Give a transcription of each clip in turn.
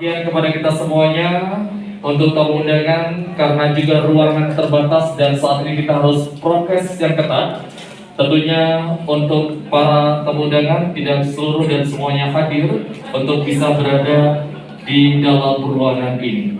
Ya, kepada kita semuanya untuk tamu undangan, karena juga ruangan terbatas dan saat ini kita harus prokes yang ketat. Tentunya untuk para tamu undangan tidak seluruh dan semuanya hadir untuk bisa berada di dalam ruangan ini.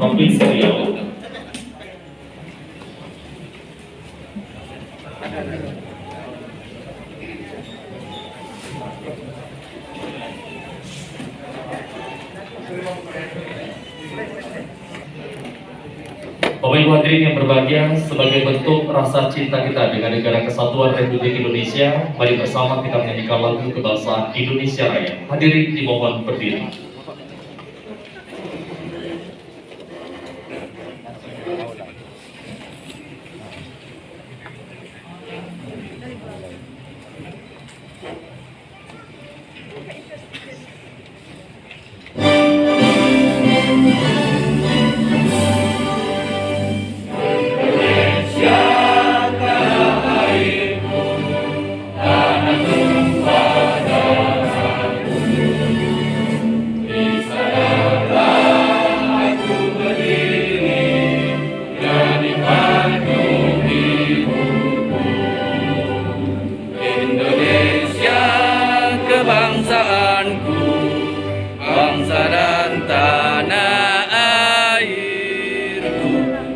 Provinsi Riau. Bapak Ibu hadirin yang berbahagia, sebagai bentuk rasa cinta kita dengan Negara Kesatuan Republik Indonesia, mari bersama kita menyanyikan lagu kebangsaan Indonesia Raya. Hadirin dimohon berdiri.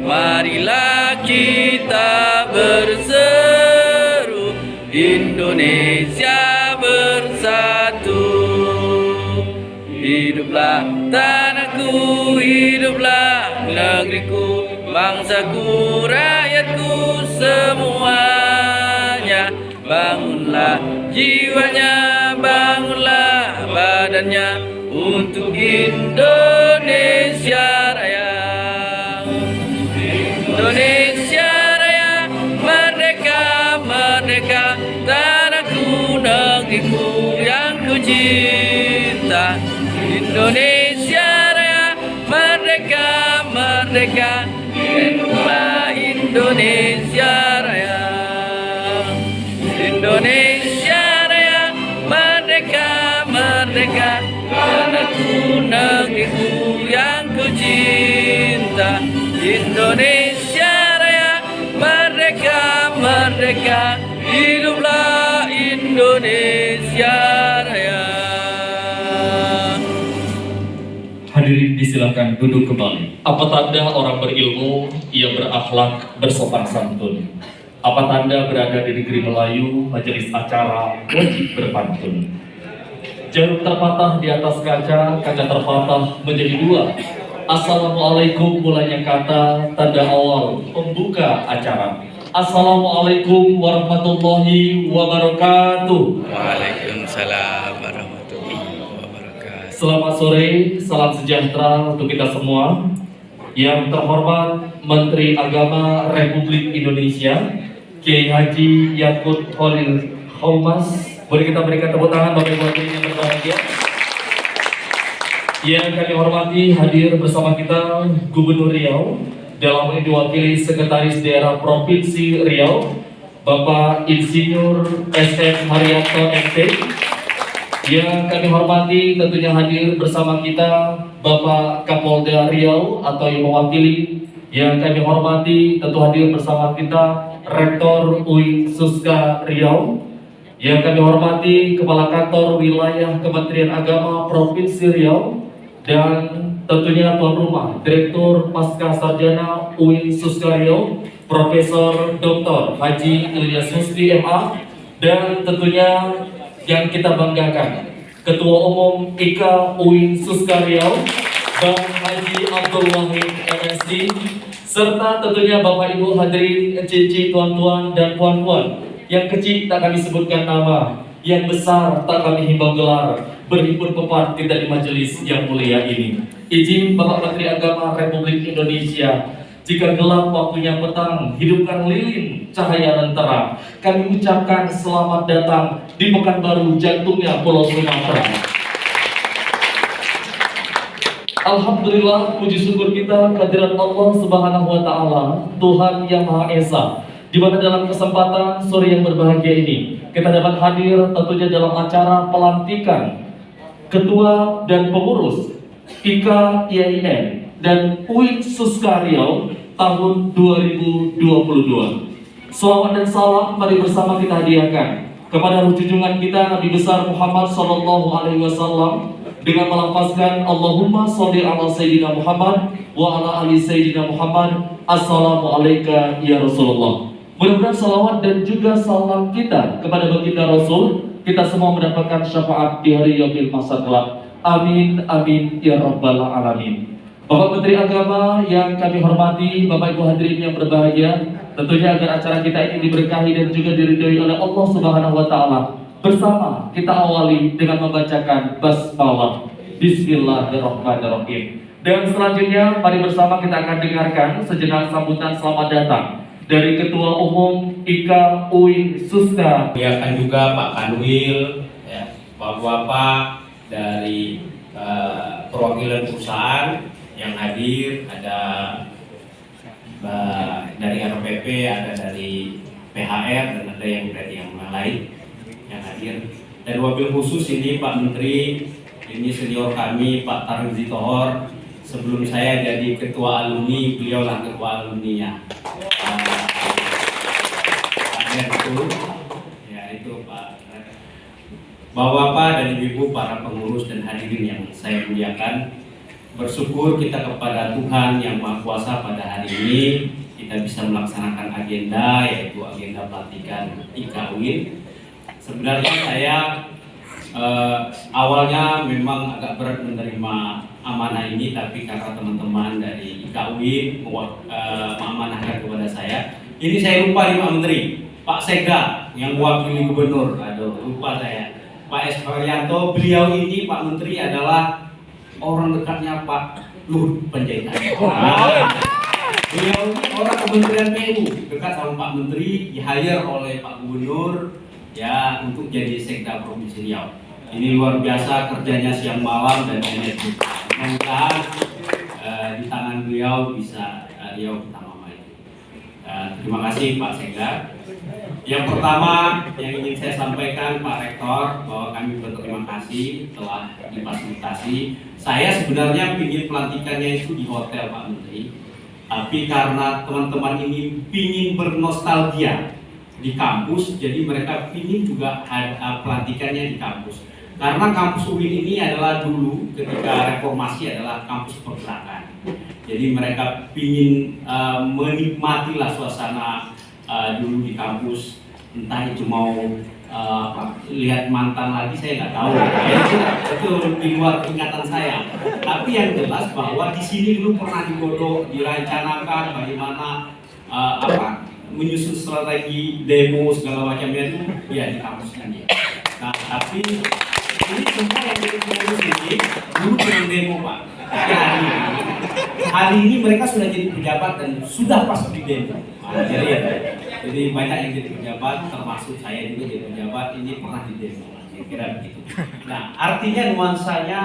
Marilah kita berseru, Indonesia bersatu. Hiduplah tanahku, hiduplah negeriku, bangsaku, rakyatku semuanya. Bangunlah jiwanya, bangunlah badannya untuk Indonesia Raya. Indonesia Raya, merdeka, merdeka, tanahku, negeriku yang ku cinta. Indonesia Raya, merdeka, merdeka, hiduplah Indonesia Raya. Indonesia Raya, merdeka, merdeka, tanahku, negeriku yang ku cinta. Indonesia Raya, merdeka, merdeka, hiduplah Indonesia Raya. Hadirin disilakan duduk kembali. Apa tanda orang berilmu? Ia berakhlak, bersopan santun. Apa tanda berada di negeri Melayu? Majelis acara wajib berpantun. Jarum terpatah di atas kaca, kaca terpatah menjadi dua. Assalamualaikum mulanya kata tanda awal pembuka acara. Assalamualaikum warahmatullahi wabarakatuh. Waalaikumsalam warahmatullahi wabarakatuh. Selamat sore, salam sejahtera untuk kita semua. Yang terhormat Menteri Agama Republik Indonesia, Kiai Haji Yakut Khalil Khomas. Boleh kita berikan tepuk tangan Bapak Ibu hadirin yang berbahagia. Yang kami hormati, hadir bersama kita Gubernur Riau, dalam ini diwakili Sekretaris Daerah Provinsi Riau, Bapak Insinyur SM Haryanto MT. Yang kami hormati tentunya hadir bersama kita Bapak Kapolda Riau atau yang mewakili. Yang kami hormati tentu hadir bersama kita Rektor UIN Suska Riau. Yang kami hormati Kepala Kantor Wilayah Kementerian Agama Provinsi Riau. Dan tentunya tuan rumah Direktur Pasca Sarjana UIN Suska Riau, Profesor Dr. Haji Ilyas Husni MA. Dan tentunya yang kita banggakan, Ketua Umum IKA UIN Suska Riau, Bang Haji Abdul Wahid MSD, serta tentunya Bapak Ibu hadirin, cici, tuan-tuan dan puan-puan. Yang kecil tak kami sebutkan nama, yang besar tak kami himbau gelar, berhimpun pepat kita di majelis yang mulia ini. Izin Bapak Menteri Agama Republik Indonesia, jika gelap waktunya petang, hidupkan lilin cahaya lentera. Kami ucapkan selamat datang di Pekanbaru, jantungnya Pulau Sumatera. Alhamdulillah, puji syukur kita kehadirat Allah Subhanahu wa Ta'ala, Tuhan yang Maha Esa, di mana dalam kesempatan sore yang berbahagia ini kita dapat hadir tentunya dalam acara pelantikan Ketua dan Pengurus IKA IAIN dan UIN Suska Riau tahun 2022. Salawat dan salam mari bersama kita hadiahkan kepada junjungan kita Nabi besar Muhammad Sallallahu Alaihi Wasallam dengan melafazkan Allahumma sholli ala Sayyidina Muhammad wa ala ali Sayyidina Muhammad. Assalamualaikum ya Rasulullah. Mudah-mudahan salawat dan juga salam kita kepada baginda Rasul, kita semua mendapatkan syafaat di hari yaumil mahsyar kelak. Amin amin ya rabbal alamin. Bapak Menteri Agama yang kami hormati, Bapak Ibu hadirin yang berbahagia, tentunya agar acara kita ini diberkahi dan juga diridhoi oleh Allah Subhanahu wa Ta'ala. Bersama kita awali dengan membacakan basmalah. Bismillahirrahmanirrahim. Dan selanjutnya mari bersama kita akan dengarkan sejenak sambutan selamat datang dari Ketua Umum IKA UIN Suska. Muliakan juga Pak Kanwil, ya, Bapak-bapak dari perwakilan perusahaan yang hadir, ada dari RPP, ada dari PHR, dan ada yang dari yang lain yang hadir. Dan wabil khusus ini Pak Menteri, ini senior kami Pak Tarmizi Tohor. Sebelum saya jadi ketua alumni, beliau lah ketua alumninya. Itu Pak. Bapak-bapak dan ibu-ibu para pengurus dan hadirin yang saya muliakan, bersyukur kita kepada Tuhan yang Maha Kuasa pada hari ini kita bisa melaksanakan agenda, yaitu agenda pelantikan IKA UIN. Sebenarnya saya awalnya memang agak berat menerima amanah ini, tapi karena teman-teman dari IKA UIN mengamanahkan kepada saya. Ini saya lupa nih Pak Menteri, Pak Sega yang mewakili gubernur, aduh lupa saya. Pak S. Haryanto, beliau ini Pak Menteri adalah orang dekatnya Pak Luhut Panjaitan. Beliau ini orang Kementerian PU, dekat sama Pak Menteri, di-hire oleh Pak Gubernur ya untuk jadi Sekda Provinsi Riau. Ini luar biasa kerjanya siang malam dan energi. Mudah-mudahan di tangan beliau bisa Riau utama maju. Terima kasih Pak Sekda. Yang pertama yang ingin saya sampaikan Pak Rektor, bahwa kami berterima kasih telah difasilitasi. Saya sebenarnya ingin pelantikannya itu di hotel Pak Menteri, tapi karena teman-teman ini ingin bernostalgia di kampus, jadi mereka ingin juga pelantikannya di kampus. Karena kampus UIN ini adalah dulu ketika reformasi adalah kampus pergerakan. Jadi mereka ingin menikmatilah suasana dulu di kampus, entah itu mau lihat mantan lagi saya nggak tahu. Ya, itu di luar ingatan saya. Tapi yang jelas bahwa di sini dulu pernah digodok, direncanakan bagaimana menyusun strategi demo segala macamnya itu ya di kampus ini. Nah, tapi ini semua yang jadi pengurus ini dulu pernah demo Pak. Tapi hari ini mereka sudah jadi pejabat dan sudah pas di demo. Jadi banyak yang jadi pejabat, termasuk saya juga jadi pejabat, ini pernah di demo, kira-kira begitu. Nah, artinya nuansanya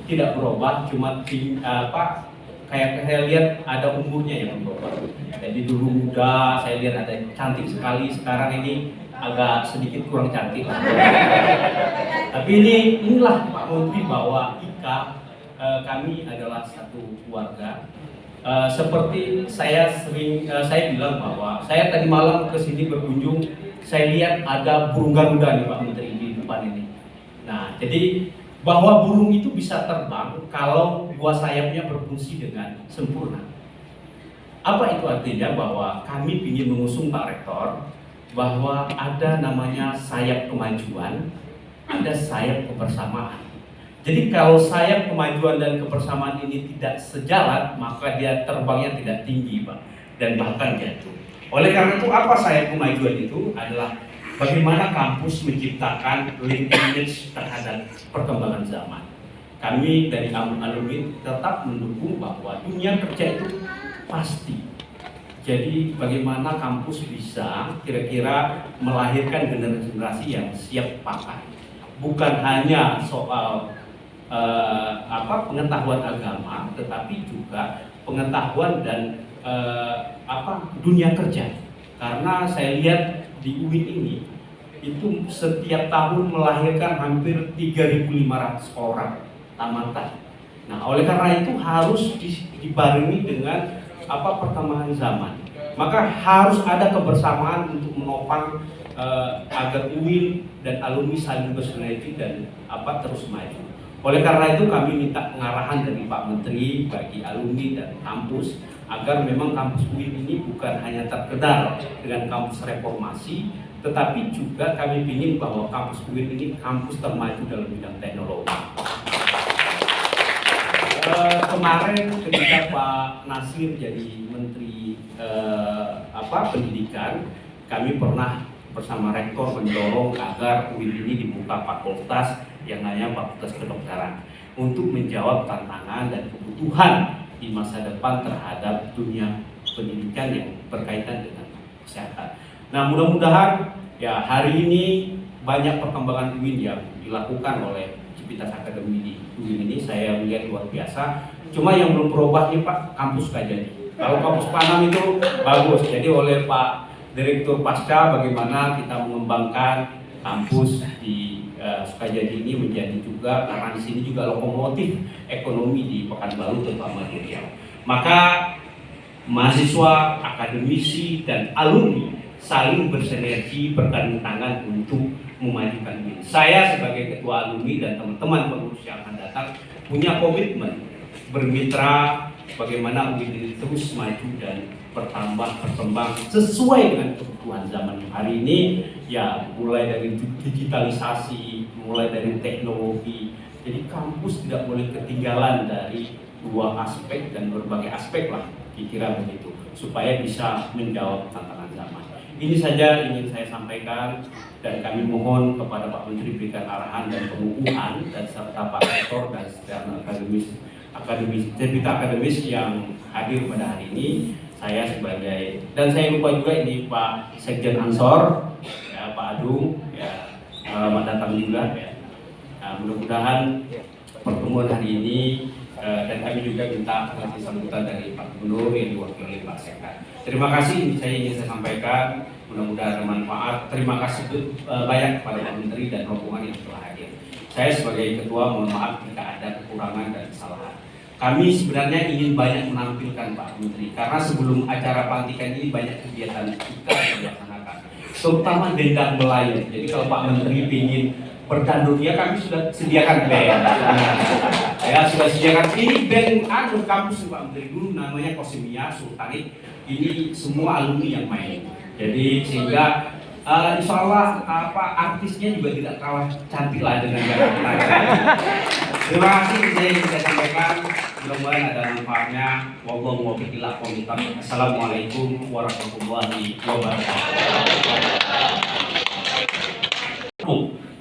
tidak berubah, cuma kayak saya lihat ada umurnya yang berubah. Jadi dulu muda, saya lihat ada cantik sekali, sekarang ini agak sedikit kurang cantik. Tapi inilah Pak Menteri bahwa IKA kami adalah satu keluarga. Seperti saya bilang bahwa saya tadi malam ke sini berkunjung, saya lihat ada burung garuda nih Pak Menteri di depan ini. Nah, jadi bahwa burung itu bisa terbang kalau buah sayapnya berfungsi dengan sempurna. Apa itu artinya? Bahwa kami ingin mengusung Pak Rektor bahwa ada namanya sayap kemajuan, ada sayap kebersamaan. Jadi kalau sayap kemajuan dan kebersamaan ini tidak sejalan, maka dia terbangnya tidak tinggi Pak, dan bahkan jatuh. Oleh karena itu apa sayap kemajuan itu adalah bagaimana kampus menciptakan linkage terhadap perkembangan zaman. Kami dari alumni tetap mendukung bahwa dunia kerja itu pasti. Jadi bagaimana kampus bisa kira-kira melahirkan generasi yang siap pakai. Bukan hanya soal pengetahuan agama, tetapi juga pengetahuan dan dunia kerja. Karena saya lihat di UIN ini itu setiap tahun melahirkan hampir 3.500 orang tamatan. Nah, oleh karena itu harus dibarengi dengan perkembangan zaman. Maka harus ada kebersamaan untuk menopang agar UIN dan alumni saling bersinergi dan terus maju. Oleh karena itu kami minta pengarahan dari Pak Menteri bagi alumni dan kampus agar memang kampus UIN ini bukan hanya terkenal dengan kampus reformasi, tetapi juga kami ingin bahwa kampus UIN ini kampus termaju dalam bidang teknologi. Kemarin ketika Pak Nasir jadi Menteri Pendidikan, kami pernah bersama Rektor mendorong agar UIN ini dibuka fakultas yang namanya fakultas kedokteran untuk menjawab tantangan dan kebutuhan di masa depan terhadap dunia pendidikan yang berkaitan dengan kesehatan. Nah, mudah-mudahan ya hari ini banyak perkembangan UIN yang dilakukan oleh Civitas Akademi di UIN ini saya melihat luar biasa. Cuma yang belum berubah nih Pak, kampus Kajadi. Kalau kampus Panam itu bagus. Jadi oleh Pak Direktur Pasca bagaimana kita mengembangkan kampus di Sukajadi ini menjadi juga, karena di sini juga lokomotif ekonomi di Pekanbaru terutama di Riau. Maka mahasiswa, akademisi dan alumni saling bersinergi bergandeng tangan untuk memajukan ini. Saya sebagai ketua alumni dan teman-teman pengurus yang akan datang punya komitmen bermitra bagaimana UIN ini terus maju dan berkembang sesuai dengan kebutuhan zaman hari ini, ya mulai dari digitalisasi, mulai dari teknologi. Jadi kampus tidak boleh ketinggalan dari dua aspek dan berbagai aspek lah, kira-kira begitu, supaya bisa menjawab tantangan zaman. Ini saja ingin saya sampaikan dan kami mohon kepada Pak Menteri berikan arahan dan pengukuhan dan serta Pak Rektor dan secara akademis yang hadir pada hari ini. Saya sebagai, dan saya lupa juga ini Pak Sekjen Ansor, ya, Pak Adung, ya, selamat datang juga. Ya. Nah, mudah-mudahan pertemuan hari ini dan kami juga minta nanti sambutan dari Pak Gubernur yang diwakili Pak Sekda. Terima kasih, ini saya ingin saya sampaikan. Mudah-mudahan bermanfaat. Terima kasih banyak kepada Pak Menteri dan rombongan yang telah hadir. Saya sebagai ketua mohon maaf jika ada kekurangan dan kesalahan. Kami sebenarnya ingin banyak menampilkan Pak Menteri, karena sebelum acara pelantikan ini banyak kegiatan kita yang dilaksanakan, terutama dendang melayang. Jadi kalau Pak Menteri ingin bertanduk, ya kami sudah sediakan band. Ya sudah sediakan ini band kampus Pak Menteri dulu namanya Kosimia Sultanik. Ini semua alumni yang main. Jadi sehingga Insya Allah artisnya juga tidak kalah cantik lah dengan Jakarta. Terima kasih saya yang saya sampaikan. Mudah-mudahan ada manfaatnya. Wallahu muwaffiq ila aqwamit thoriq. Assalamualaikum warahmatullahi wabarakatuh.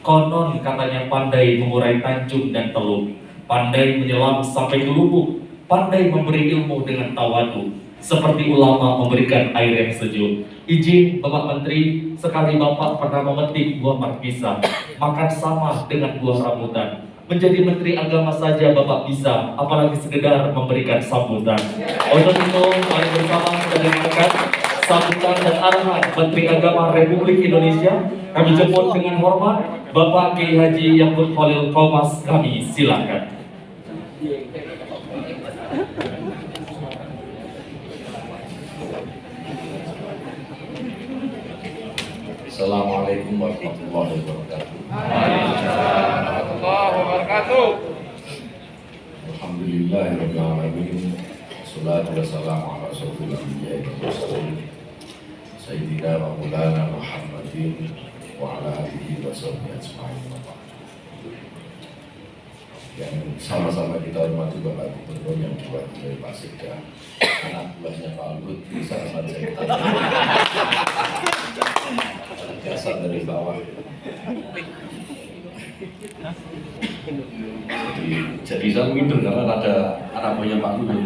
Konon katanya pandai mengurai tanjung dan teluk, pandai menyelam sampai ke lubuk, pandai memberi ilmu dengan tawadu, seperti ulama memberikan air yang sejuk. Izin Bapak Menteri, sekali Bapak pernah memetik buah markisa, makan sama dengan buah rambutan. Menjadi Menteri Agama saja Bapak bisa, apalagi sekedar memberikan sambutan. Untuk itu, mari bersama kita dengarkan sambutan dan arahan Menteri Agama Republik Indonesia. Kami jemput dengan hormat Bapak Kiai Haji Yakut Khalil Qomas, kami silakan. Assalamualaikum warahmatullahi wabarakatuh. Alhamdulillahirabbil alamin. Wassalatu wassalamu ala asyrofil anbiya'i wal mursalin sayyidina wa maulana Muhammadin wa ala alihi wa sahbihi ajma'in. Yang sama-sama kita hormati Bapak Gubernur yang diwakili Pak Sekda, anak buahnya Pak Luhut, bisa saja kita biasa dari bawah. Jadi saya minder karena ada anak buahnya Pak Luhut.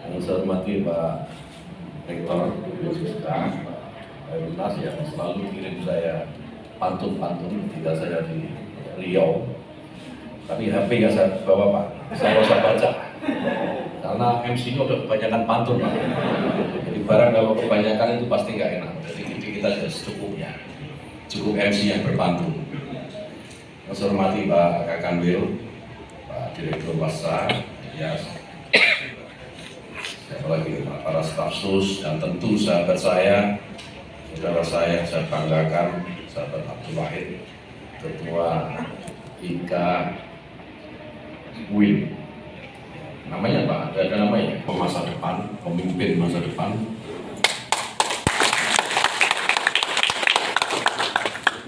Yang saya hormati Pak Rektor Yususka, Pak Lunas yang selalu kirim saya pantun-pantun ketika saya di Riau. Tapi HP nggak saya bawa Pak, saya usah baca karena MC-nya udah kebanyakan pantun Pak. Jadi barang kalau kebanyakan itu pasti nggak enak. Jadi kita sudah secukupnya, cukup MC yang berpantun. Saya hormati Pak Kakanwil, Pak Direktur Wasa, ya, siapa lagi para staf sus, dan tentu sahabat saya, saudara saya yang saya banggakan, sahabat Abdul Wahid, Ketua IKA Win. Namanya Pak, ada namanya, masa depan, pemimpin masa depan.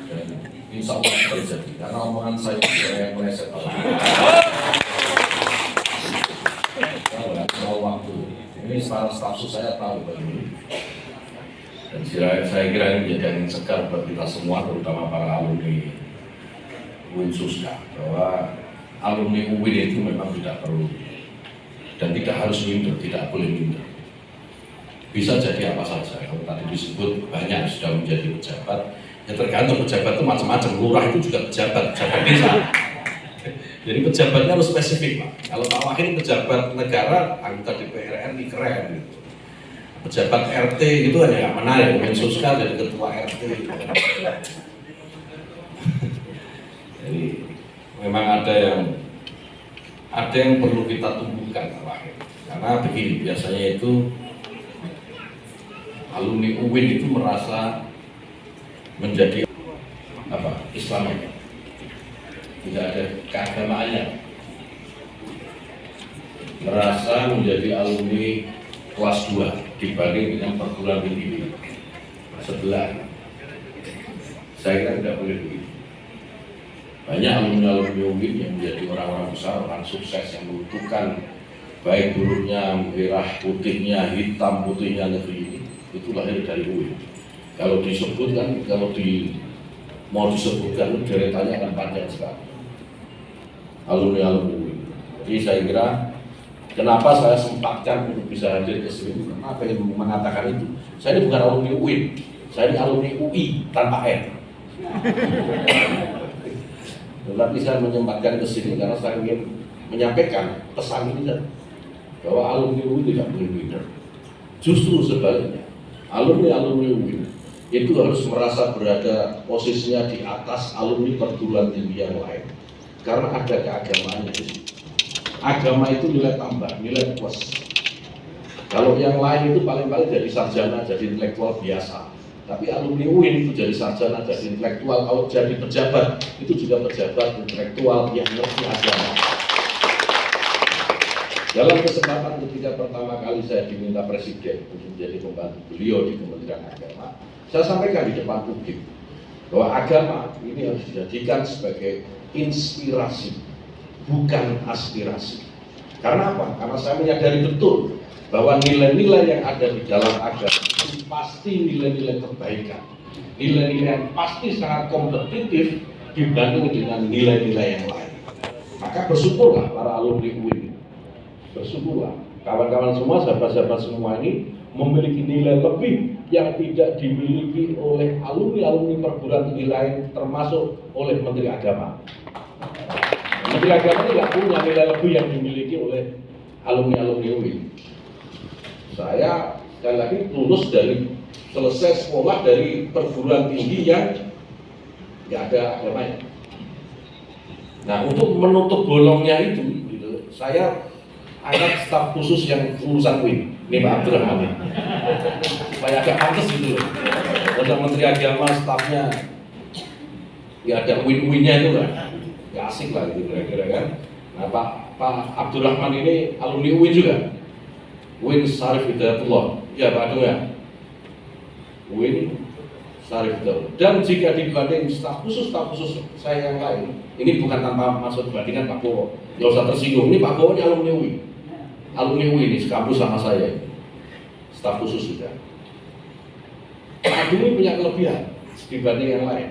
Dan insya Allah terjadi, karena omongan saya yang meleset. Kalau waktu ini sekarang status saya tahu begini. Dan saya kira ini menjadi angin segar buat kita semua, terutama para alumni UIN Suska, bahwa alumni UIN itu memang tidak perlu dan tidak harus minder, tidak boleh minder. Bisa jadi apa saja. Kalau tadi disebut banyak sudah menjadi pejabat, ya tergantung pejabat itu macam-macam. Lurah itu juga pejabat desa. Jadi pejabatnya harus spesifik Pak. Kalau Pak Wahid pejabat negara, anggota DPR RI keren gitu. Pejabat RT itu hanya nggak menarik, Mensuska jadi ketua RT. Jadi memang ada yang perlu kita tumbuhkan Pak Wahid. Karena begini, biasanya itu alumni UIN itu merasa menjadi Islam, tidak ada keagamaannya, merasa menjadi alumni kelas 2 dibanding dengan perguruan tinggi sebelah. Saya kira tidak boleh begitu. Banyak alumni UIN yang menjadi orang-orang besar, orang sukses yang menentukan baik buruknya, merah putihnya, hitam putihnya negeri ini, itu lahir dari UIN. Kalau disebutkan, mau disebutkan, deretannya akan panjang sekali. Alumni UIN. Jadi saya kira kenapa saya sempatkan untuk bisa hadir ke sini, karena pengen mengatakan itu. Saya ini bukan alumni UIN, saya ini alumni UI tanpa N. Tetapi saya menyempatkan ke sini karena saya ingin menyampaikan pesan ini bahwa alumni UIN tidak boleh minder. Justru sebaliknya, alumni UIN itu harus merasa berada posisinya di atas alumni perguruan tinggi yang lain, karena ada keagamaannya di situ. Agama itu nilai tambah, nilai plus. Kalau yang lain itu paling-paling jadi sarjana, jadi intelektual biasa. Tapi alumni UIN itu jadi sarjana, jadi intelektual. Kalau jadi pejabat, itu juga pejabat intelektual yang ngerti agama. Dalam kesempatan ketika pertama kali saya diminta Presiden untuk menjadi pembantu beliau di Kementerian Agama, saya sampaikan di depan publik bahwa agama ini harus dijadikan sebagai inspirasi, bukan aspirasi. Karena apa? Karena saya menyadari betul bahwa nilai-nilai yang ada di dalam agama itu pasti nilai-nilai kebaikan, nilai-nilai yang pasti sangat kompetitif dibanding dengan nilai-nilai yang lain. Maka bersyukurlah para alumni UIN, bersyukurlah kawan-kawan semua, sahabat-sahabat semua ini memiliki nilai lebih yang tidak dimiliki oleh alumni-alumni perguruan tinggi lain, termasuk oleh Menteri Agama. Menteri Agama tidak punya nilai lebih yang dimiliki oleh alumni-alumni UIN. Saya sekali lagi lulus dari selesai sekolah dari perguruan tinggi yang nggak ada agamanya. Nah, untuk menutup bolongnya itu, gitu, saya angkat staf khusus yang lulusan UIN. Ini Pak Abdurrahman, supaya agak pantas gitu loh. Kalau Menteri Agama stafnya nggak ada UIN-UIN-nya itu kan, nggak asik lah gitu kira-kira kan. Nah, Pak Abdurrahman ini alumni UIN juga, UIN Syarif Hidayatullah, ya Pak Adung ya, UIN Syarif Hidayatullah. Dan jika dibanding staf khusus saya yang lain, ini bukan tanpa maksud bandingan Pak Bowo, nggak usah tersinggung. Ini Pak Bowo ini alumni UIN ini sekampus sama saya, staf khusus juga. Pak Adung ini punya kelebihan dibanding yang lain.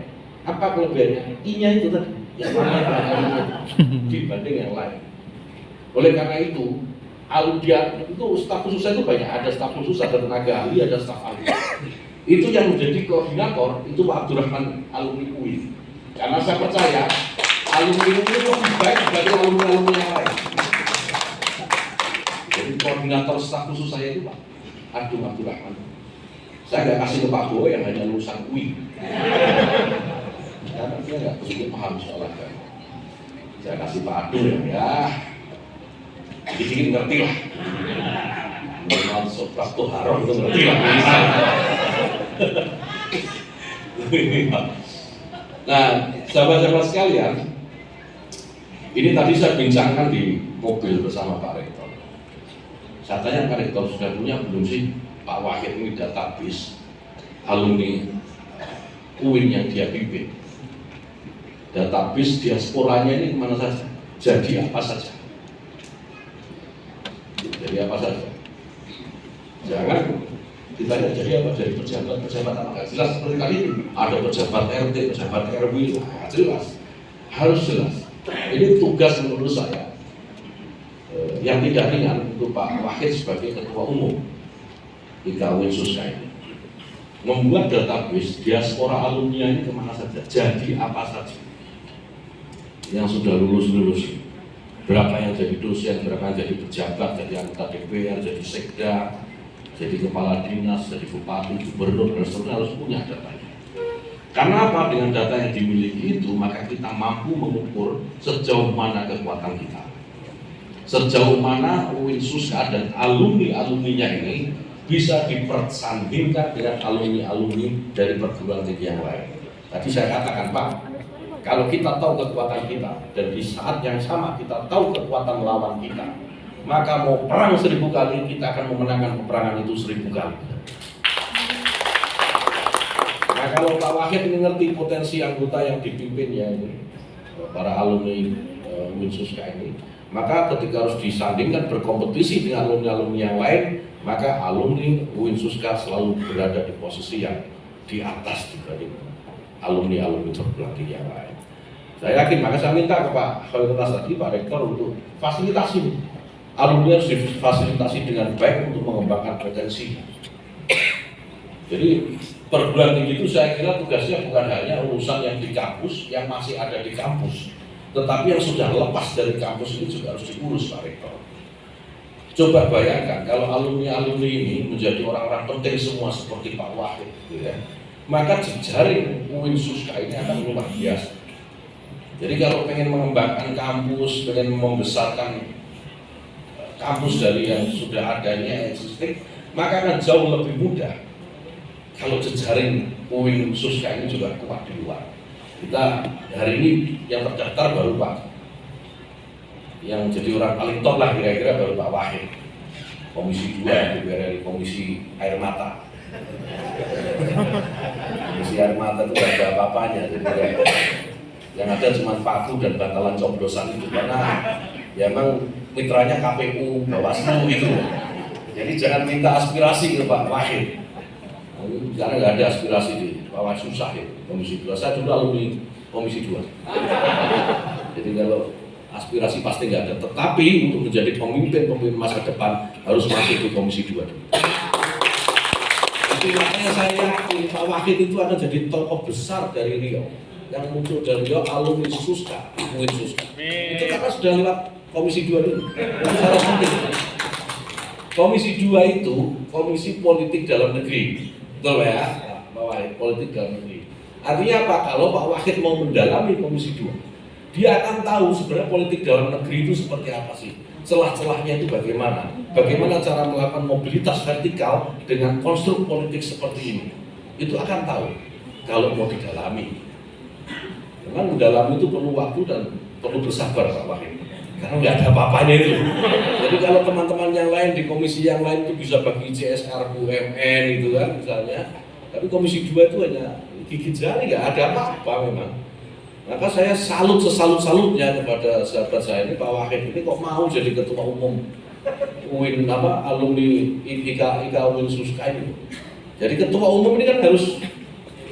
Apa kelebihannya? I-nya itu tadi, dibanding yang lain. Oleh karena itu, dia itu staf khusus saya itu banyak, ada staf khusus, ada tenaga ahli, ada staf ahli. Itu yang menjadi koordinator itu Pak Abdurrahman alumni UIN. Karena saya percaya alumni UIN itu lebih baik dibanding alumni yang lain. Jadi koordinator staf khusus saya itu Pak Abdurrahman. Saya nggak kasih ke Pak Bowo yang hanya lulusan UIN. Karena dia nggak begitu paham soal agama. Saya kasih Pak Abdul ya, dikit ngerti lah. Mengenal soprak tuh haram itu ngerti lah. Nah, sahabat-sahabat sekalian, ini tadi saya bincangkan di mobil bersama Pak Rektor. Saya tanya Pak Rektor, sudah punya belum sih Pak Wahid ini database alumni UIN yang dia pimpin? Database diasporanya ini kemana saja? Jadi apa saja? Jadi apa saja? Jangan ditanya jadi apa? Jadi pejabat apa? Nggak jelas seperti kali ini. Ada pejabat RT, pejabat RW, jelas. Harus jelas. Ini tugas menurut saya yang tidak ringan untuk Pak Wahid sebagai Ketua Umum IKAUIN Suska ini. Membuat database diaspora alumni ini kemana saja? Jadi apa saja? Yang sudah lulus, berapa yang jadi dosen, berapa yang jadi pejabat, jadi anggota DPR, jadi sekda, jadi kepala dinas, jadi bupati, gubernur, dan seterusnya harus punya datanya. Karena apa? Dengan data yang dimiliki itu, maka kita mampu mengukur sejauh mana kekuatan kita, sejauh mana UIN Suska dan alumni-alumninya ini bisa dipersandingkan dengan alumni-alumni dari perguruan tinggi yang lain. Tadi saya katakan, Pak, kalau kita tahu kekuatan kita dan di saat yang sama kita tahu kekuatan lawan kita, maka mau perang 1000 kali kita akan memenangkan peperangan itu 1000 kali. Nah, kalau Pak Wahid ini ngerti potensi anggota yang dipimpinnya ini, para alumni UIN Suska ini, maka ketika harus disandingkan berkompetisi dengan alumni-alumni yang lain, maka alumni UIN Suska selalu berada di posisi yang di atas dibanding alumni-alumni perguruan tinggi yang lain. Saya yakin, maka saya minta ke Pak Khaliltas tadi, Pak Rektor untuk fasilitasi. Alumni harus difasilitasi dengan baik untuk mengembangkan potensi. Jadi perguruan tinggi itu saya kira tugasnya bukan hanya urusan yang di kampus, yang masih ada di kampus, tetapi yang sudah lepas dari kampus ini juga harus diurus, Pak Rektor. Coba bayangkan kalau alumni-alumni ini menjadi orang-orang penting semua seperti Pak Wahid, ya, maka jejaring UIN Suska ini akan luar biasa. Jadi kalau pengen mengembangkan kampus, pengen membesarkan kampus dari yang sudah adanya existing, maka akan jauh lebih mudah kalau jejaring UIN Suska ini juga kuat di luar. Kita hari ini yang terdaftar baru Pak, yang jadi orang paling top lah kira-kira baru Pak Wahid. Komisi 2 DPR RI, Komisi Air Mata. Komisi Air Mata itu gak ada apa-apanya, jadi yang ada cuma paku dan bantalan coblosan itu, karena ya emang mitranya KPU, Bawaslu gitu. Jadi jangan minta aspirasi ke Pak Wahid, karena nggak ada aspirasi di bawah, susah ya Komisi 2. Saya dulu alumni Komisi 2. Jadi kalau aspirasi pasti nggak ada, tetapi untuk menjadi pemimpin masa depan harus masuk di Komisi 2 dulu. Jadi makanya saya yakin Pak Wahid itu akan jadi tokoh besar dari Riau. Yang muncul dari Riau alumni Suska, UIN Suska. Itu karena sudah lewat Komisi 2 dulu. Itu salah penting. Komisi 2 itu Komisi Politik Dalam Negeri. Betul ya? Pak Wahid, politik dalam negeri. Artinya apa? Kalau Pak Wahid mau mendalami Komisi 2, dia akan tahu sebenarnya politik dalam negeri itu seperti apa sih, celah-celahnya itu bagaimana, bagaimana cara melakukan mobilitas vertikal dengan konstruk politik seperti ini. Itu akan tahu kalau mau didalami. Memang mendalami itu perlu waktu dan perlu bersabar Pak Wahid, karena nggak ada apa-apanya itu. Jadi kalau teman-teman yang lain di komisi yang lain itu bisa bagi CSR, BUMN gitu kan misalnya, tapi Komisi 2 itu hanya gigit jari, nggak ada apa-apa memang. Maka saya salut sesalut-salutnya kepada sahabat saya ini, Pak Wahid ini kok mau jadi ketua umum UIN alumni IKA UIN Suska ini. Jadi ketua umum ini kan harus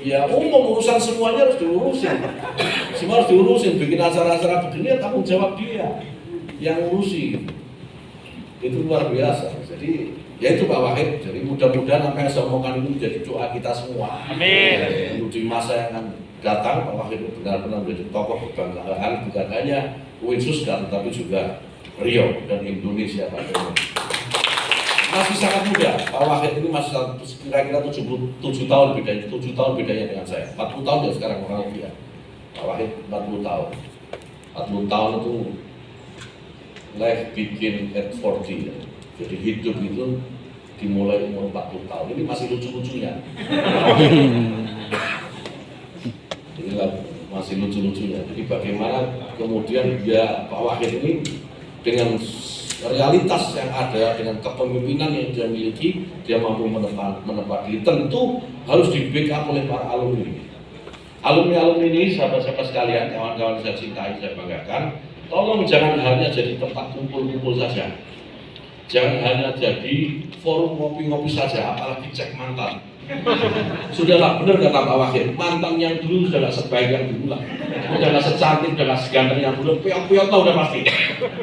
ya umum, urusan semuanya harus diurusin. Semua harus diurusin, bikin acara-acara begini ya tanggung jawab dia yang ngurusi. Itu luar biasa. Jadi ya itu Pak Wahid. Jadi mudah-mudahan apa yang saya omongkan ini menjadi doa kita semua. Amin. Di masa yang akan datang Pak Wahid benar-benar menjadi tokoh kebanggaan bukan hanya UIN Suska tetapi juga Riau dan Indonesia pada umumnya. Masih sangat muda, Pak Wahid ini masih kira-kira 77 tahun bedanya, 7 tahun bedanya dengan saya. 40 tahun ya sekarang orang lebih ya. Pak Wahid 40 tahun. 40 tahun itu life begin at 40 ya. Jadi hidup itu dimulai umur 40 tahun. Ini masih lucu-lucunya. Inilah masih lucu-lucunya. Jadi bagaimana kemudian dia Pak Wahid ini dengan realitas yang ada, dengan kepemimpinan yang dia miliki, dia mampu menempati. Tentu harus di backup oleh para alumni. Alumni ini, sahabat-sahabat sekalian, kawan-kawan saya cintai, saya banggakan. Tolong jangan hanya jadi tempat kumpul-kumpul saja. Jangan hanya jadi forum ngopi-ngopi saja, apalagi cek mantan. Sudahlah, benar kata Pak Wahid, mantan yang dulu sudah gak sebaik yang dulu lah. Udah gak secantik, udah gak seganteng yang dulu, piyok-piyok udah pasti.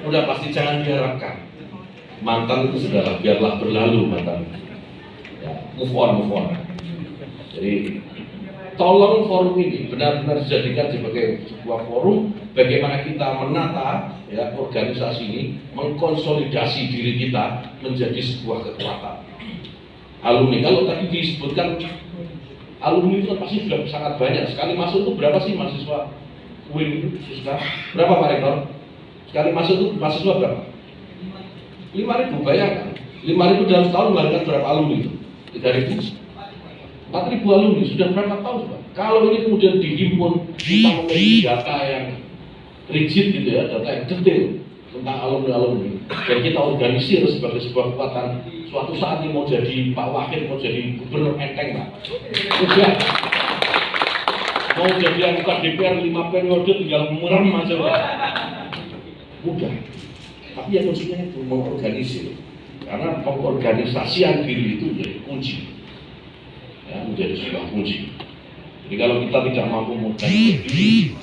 Udah pasti, jangan diharapkan. Mantan itu sudahlah, biarlah berlalu mantan. Ya, move on. Jadi tolong forum ini benar-benar dijadikan sebagai sebuah forum bagaimana kita menata ya organisasi ini, mengkonsolidasi diri kita menjadi sebuah kekuatan. Alumni, kalau tadi disebutkan alumni itu kan pasti sudah sangat banyak. Sekali masuk itu berapa sih mahasiswa UIN itu? Berapa Pak Rektor? Sekali masuk itu mahasiswa berapa? 5.000, bayangkan 5.000 dalam setahun melahirkan berapa alumni itu? 3.000 4.000 alumni, sudah berapa tahun Pak? Kalau ini kemudian dihimpun, kita memiliki data yang rigid gitu ya, data yang detail tentang alumni-alumni, dan kita organisir sebagai sebuah kekuatan. Suatu saat ini mau jadi Pak Wahid, mau jadi gubernur enteng Pak. Udah. Mau jadi anggota DPR 5 periode tinggal merem aja Pak. Mudah. Tapi yang kuncinya itu mengorganisir. Karena pengorganisasian diri itu menjadi kunci. Ya, menjadi sebuah kunci. Jadi kalau kita tidak mampu mengorganisir diri,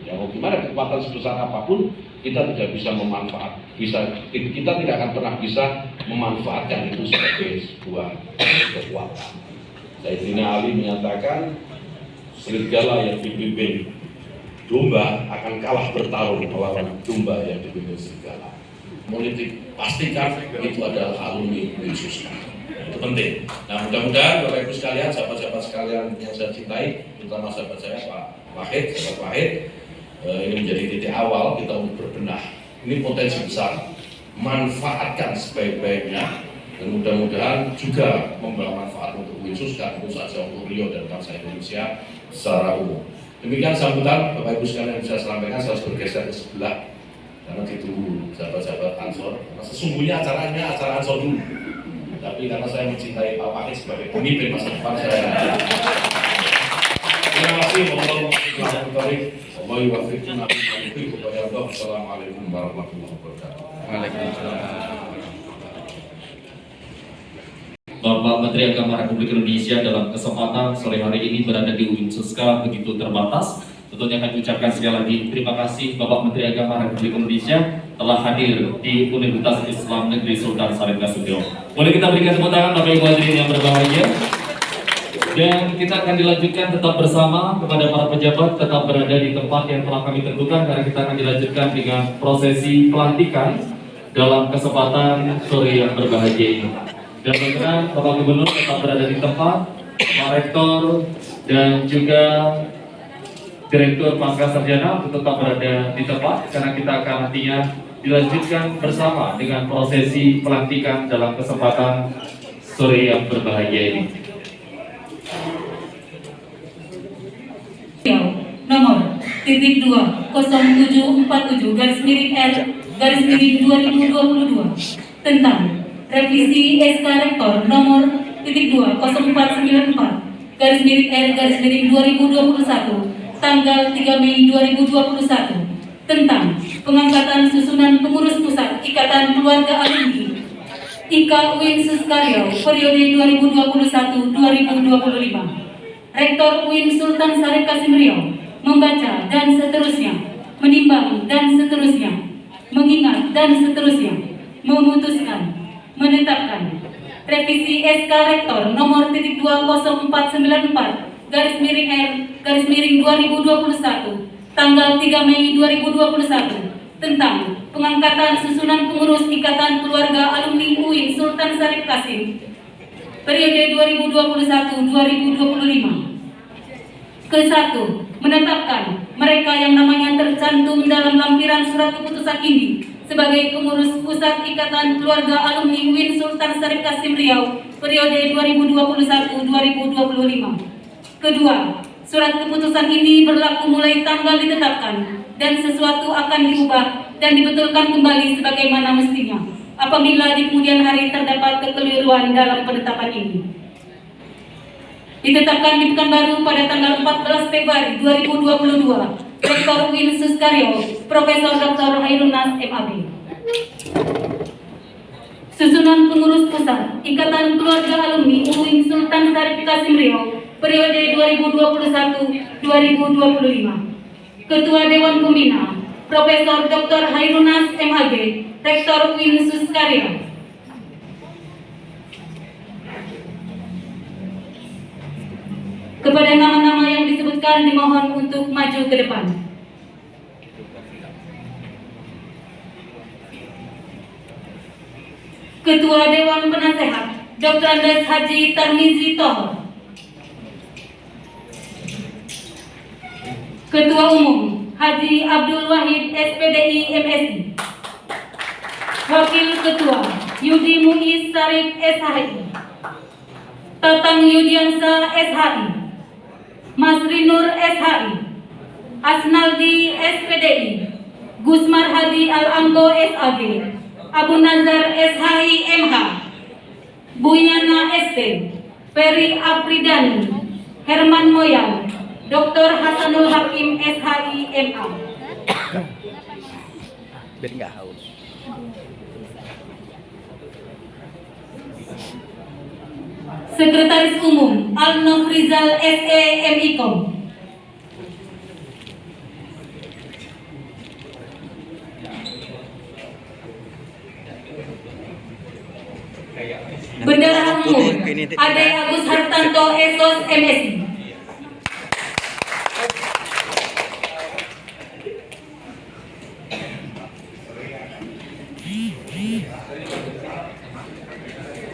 ya mau gimana kekuatan sebesar apapun, kita tidak bisa kita tidak akan pernah bisa memanfaatkan itu sebagai sebuah kekuatan. Sayyidina Ali menyatakan serigala yang dipimpin domba akan kalah bertarung melawan domba yang dipimpin serigala. Politik pastikan itu adalah alumni UIN Suska. Itu penting. Nah mudah-mudahan Bapak Ibu sekalian, sahabat-sahabat sekalian yang saya cintai, terutama sahabat saya Pak Wahid, sahabat Wahid, ini menjadi titik awal kita untuk berbenah. Ini potensi besar, manfaatkan sebaik-baiknya dan mudah-mudahan juga membawa manfaat untuk UIN Suska, tentu saja untuk Riau dan bangsa Indonesia secara umum. Demikian sambutan Bapak Ibu sekalian yang saya sampaikan. Saya harus bergeser ke sebelah karena ditunggu jabat-jabat Ansor. Nah, sesungguhnya acaranya acara Ansor dulu, tapi karena saya mencintai Pak Pakis sebagai pemimpin masa depan saya. Terima kasih Assalamualaikum warahmatullahi wabarakatuh. Waalaikumsalam. Bapak Menteri Agama Republik Indonesia dalam kesempatan sore hari ini berada di UIN Suska begitu terbatas. Tentunya kami ucapkan sekali lagi terima kasih Bapak Menteri Agama Republik Indonesia telah hadir di Universitas Islam Negeri Sultan Syarif Nasution. Boleh kita berikan tepuk tangan Bapak Ibu hadirin yang berbahagia. Dan kita akan dilanjutkan tetap bersama kepada para pejabat tetap berada di tempat yang telah kami tentukan karena kita akan dilanjutkan dengan prosesi pelantikan dalam kesempatan sore yang berbahagia ini. Dan tentunya Bapak Gubernur tetap berada di tempat, Pak Rektor dan juga Direktur Pasca Sarjana tetap berada di tempat karena kita akan nantinya dilanjutkan bersama dengan prosesi pelantikan dalam kesempatan sore yang berbahagia ini. Nomor titik 20747 garis miring R garis miring 2022 tentang revisi SK Rektor nomor titik 20494 garis miring R garis miring 2021 tanggal 3 Mei 2021 tentang pengangkatan susunan pengurus pusat Ikatan Keluarga Alumni IKA UIN Suskaryau periode 2021-2025. Rektor UIN Sultan Syarif Kasim Riau membaca dan seterusnya, menimbang dan seterusnya, mengingat dan seterusnya, memutuskan, menetapkan revisi SK Rektor nomor 200494 garis miring R garis miring 2021 tanggal 3 Mei 2021 tentang pengangkatan susunan pengurus Ikatan Keluarga Alumni UIN Sultan Syarif Kasim periode 2021-2025. Ke-1, menetapkan mereka yang namanya tercantum dalam lampiran surat keputusan ini sebagai pengurus pusat Ikatan Keluarga Alumni UIN Sultan Syarif Kasim Riau periode 2021-2025. Kedua, surat keputusan ini berlaku mulai tanggal ditetapkan dan sesuatu akan diubah dan dibetulkan kembali sebagaimana mestinya apabila di kemudian hari terdapat kekeliruan dalam penetapan ini. Ditetapkan di Pekanbaru pada tanggal 14 Februari 2022, Rektor UIN Suskaryau, Profesor Dr. Hairunas MAB. Susunan pengurus pusat Ikatan Keluarga Alumni UIN Sultan Syarif Kasim Riau periode 2021-2025. Ketua Dewan Pembina, Profesor Dr. Hairunas MAB, Rektor UIN Suskaryau. Kepada nama-nama yang disebutkan dimohon untuk maju ke depan. Ketua Dewan Penasehat, Dr. Andes Haji Tarmizi Tohor. Ketua Umum, Haji Abdul Wahid SPDI MSI. Wakil Ketua, Yudi Muiz Sarif SHI. Tatang Yudiansa SHI. Masri Nur SHI, Asnaldi SPDI, Gusmar Hadi Al-Anggo SAG, Abu Nazar SHI MH, Buyana ST, Ferry Afridani, Herman Moyang, Dr. Hasanul Hakim SHI MA. Biar nggak haus. Sekretaris Umum Al-Nofrizal SE MIKOM. Bendahara Umum Ade Agus Hartanto Esos MSI.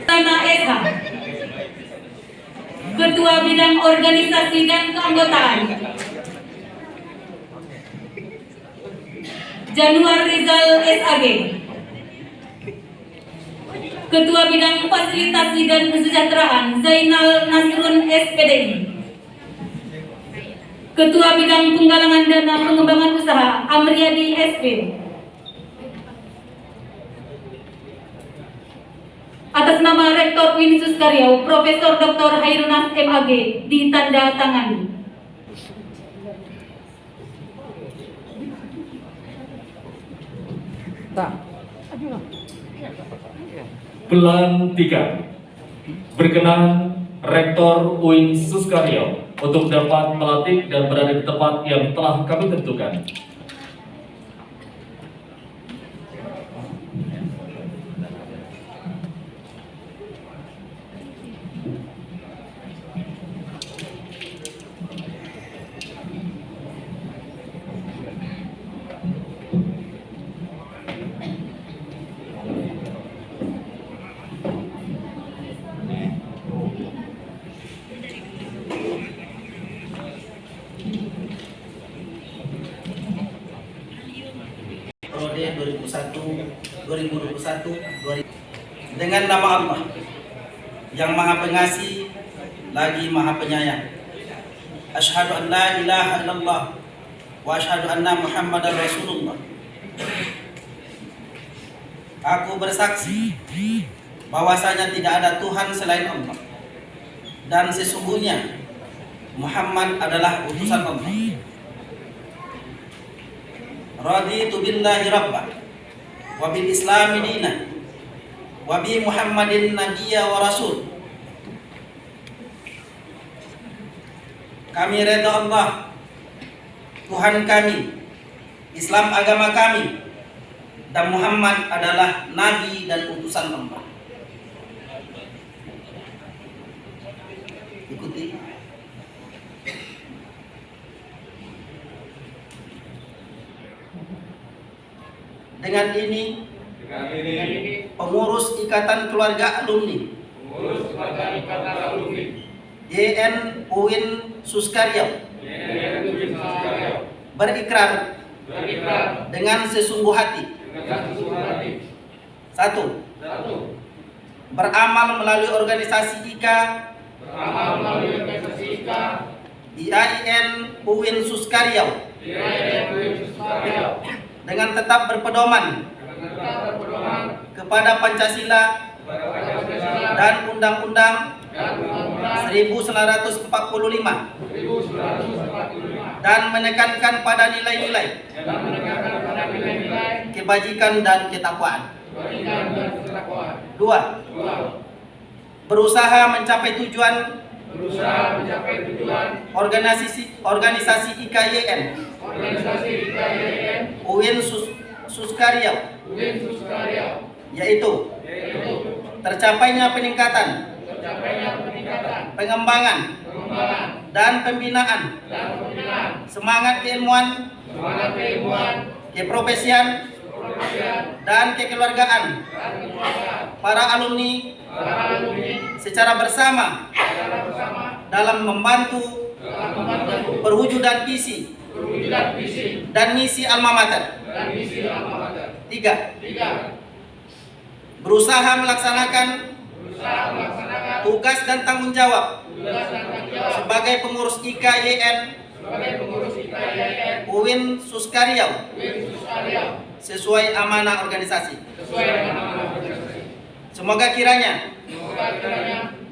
Tana SH. Ketua Bidang Organisasi dan Keanggotaan, Januar Rizal SAG. Ketua Bidang Fasilitasi dan Kesejahteraan, Zainal Nasrun SPDI. Ketua Bidang Penggalangan Dana Pengembangan Usaha, Amriyadi SP. nama Rektor UIN Suskaryau, Profesor Dr. Hairunas MAG, ditandatangani. Pelantikan. Berkenan Rektor UIN Suskaryau untuk dapat melantik dan berada di tempat yang telah kami tentukan. Periode 2021 dengan nama Allah yang Maha Pengasih lagi Maha Penyayang. Asyhadu an la ilaha illallah wa asyhadu anna Muhammadar Rasulullah. Aku bersaksi bahwasanya tidak ada Tuhan selain Allah dan sesungguhnya Muhammad adalah utusan Allah. Raditu billahi rabba wa bil islami dina wa bi Muhammadin nabiyya wa rasul. Kami reda Allah Tuhan kami, Islam agama kami, dan Muhammad adalah nabi dan utusan Allah. Ikuti. Dengan ini, pengurus Ikatan Keluarga Alumni YN UIN Suskaryau berikrar dengan sesungguh hati. 1. Beramal melalui organisasi IKA IAIN UIN Suskaryau dengan tetap berpedoman kepada Pancasila dan Undang-Undang 1945 dan menekankan pada nilai-nilai kebajikan dan ketakwaan. 2. Berusaha mencapai tujuan organisasi IKYN UIN Suskaryau, yaitu tercapainya peningkatan, pengembangan, dan pembinaan semangat keilmuan, keprofesian, dan kekeluargaan para alumni secara bersama dalam membantu perwujudan visi dan misi alma mater. 3. Berusaha melaksanakan tugas dan tanggung jawab sebagai pengurus IKYN UIN Suskaryau sesuai amanah organisasi. Semoga kiranya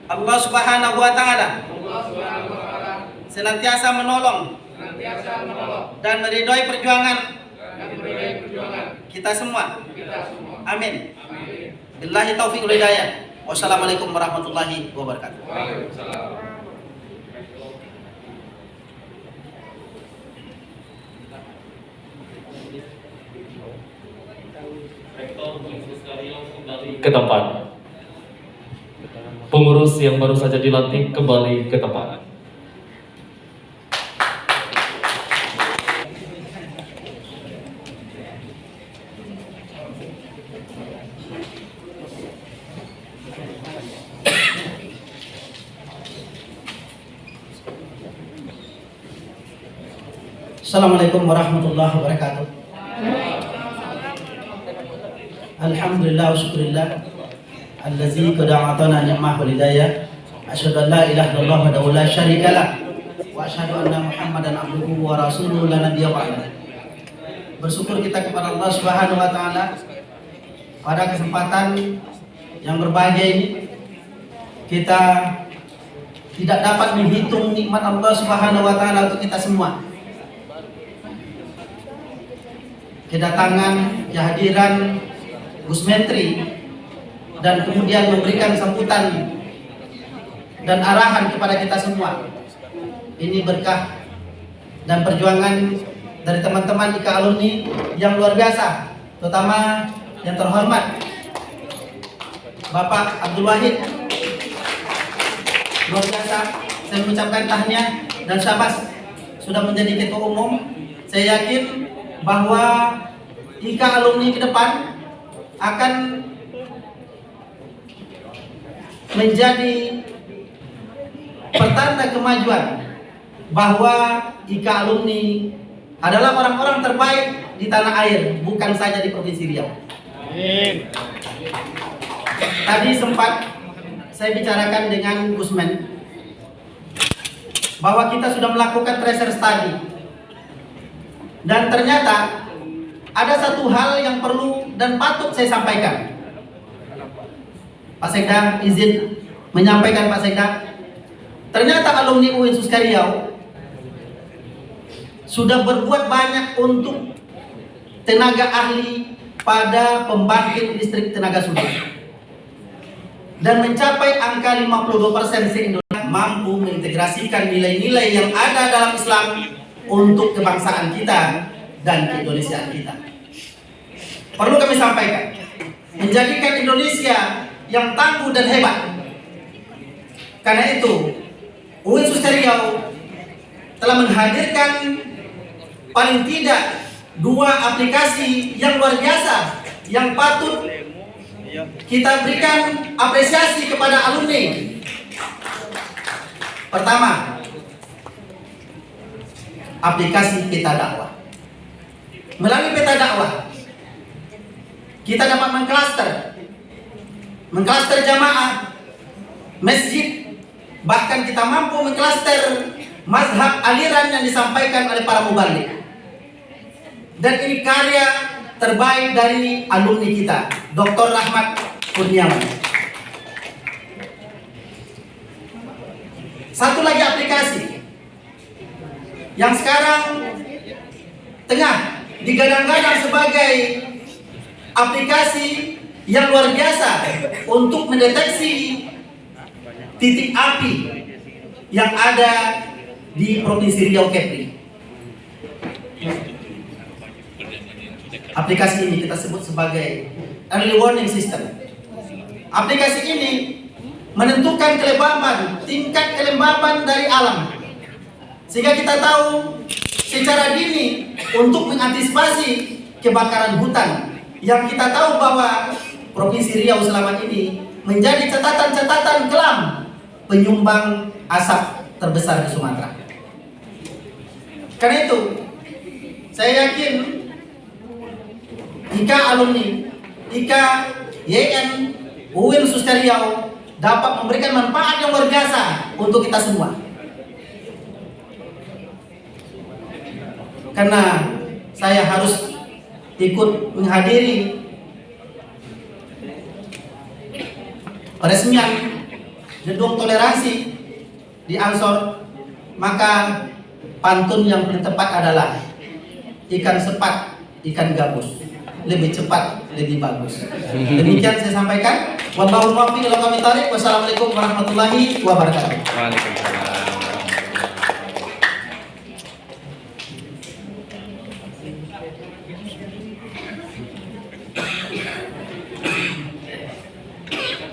Allah Subhanahu wa Ta'ala senantiasa menolong dan meridhoi perjuangan kita semua. Amin. Billahi taufiq wal hidayah. Wassalamualaikum warahmatullahi wabarakatuh. Ke tempat. Pengurus yang baru saja dilantik kembali ke tempat. Assalamualaikum warahmatullahi wabarakatuh. Alhamdulillah wa syukurillah allazi qad a'tana ni'mahul hidayah. Asyhadu an la ilaha illallah wahdahu la syarika lah wa asyhadu anna Muhammadan abduhu wa rasuluhu la nabiyya ba'da. Bersyukur kita kepada Allah Subhanahu wa taala pada kesempatan yang berbahagia ini kita tidak dapat menghitung nikmat Allah Subhanahu wa taala untuk kita semua. Kedatangan, kehadiran Gus Menteri dan kemudian memberikan sambutan dan arahan kepada kita semua. Ini berkah dan perjuangan dari teman-teman IKA alumni yang luar biasa, terutama yang terhormat Bapak Abdul Wahid. Luar biasa, saya mengucapkan tahniah dan syabas sudah menjadi ketua umum. Saya yakin bahwa IKA alumni ke depan akan menjadi pertanda kemajuan, bahwa IKA alumni adalah orang-orang terbaik di tanah air, bukan saja di Provinsi Riau. Tadi sempat saya bicarakan dengan Gusmen bahwa kita sudah melakukan tracer study, dan ternyata ada satu hal yang perlu dan patut saya sampaikan. Pak Sekda izin menyampaikan, Pak Sekda, ternyata alumni UIN Suska Riau sudah berbuat banyak untuk tenaga ahli pada pembangkit listrik tenaga surya, dan mencapai angka 52% se-Indonesia mampu mengintegrasikan nilai-nilai yang ada dalam Islam untuk kebangsaan kita dan keindonesiaan kita. Perlu kami sampaikan, menjadikan Indonesia yang tangguh dan hebat. Karena itu, UIN Suska Riau telah menghadirkan paling tidak 2 aplikasi yang luar biasa yang patut kita berikan apresiasi kepada alumni. Pertama, aplikasi Peta Dakwah. Melalui Peta Dakwah, kita dapat mengklaster jamaah, masjid, bahkan kita mampu mengklaster mazhab aliran yang disampaikan oleh para mubalik. Dan ini karya terbaik dari alumni kita, Dr. Rahmat Kurniawan. Satu lagi aplikasi yang sekarang tengah digadang-gadang sebagai aplikasi yang luar biasa untuk mendeteksi titik api yang ada di Provinsi Riau Kepri. Aplikasi ini kita sebut sebagai early warning system. Aplikasi ini menentukan tingkat kelembaban dari alam, sehingga kita tahu secara dini untuk mengantisipasi kebakaran hutan yang kita tahu bahwa Provinsi Riau selama ini menjadi catatan-catatan kelam penyumbang asap terbesar di Sumatera. Karena itu, saya yakin IKA alumni, IKA YN UIN Suska Riau dapat memberikan manfaat yang luar biasa untuk kita semua. Karena saya harus ikut menghadiri peresmian gedung toleransi di Ansor, maka pantun yang paling tepat adalah ikan sepat, ikan gabus, lebih cepat, lebih bagus. Demikian saya sampaikan. Wallahu muwaffiq ila aqwamit thoriq. Wassalamualaikum warahmatullahi wabarakatuh. Waalaikumsalam.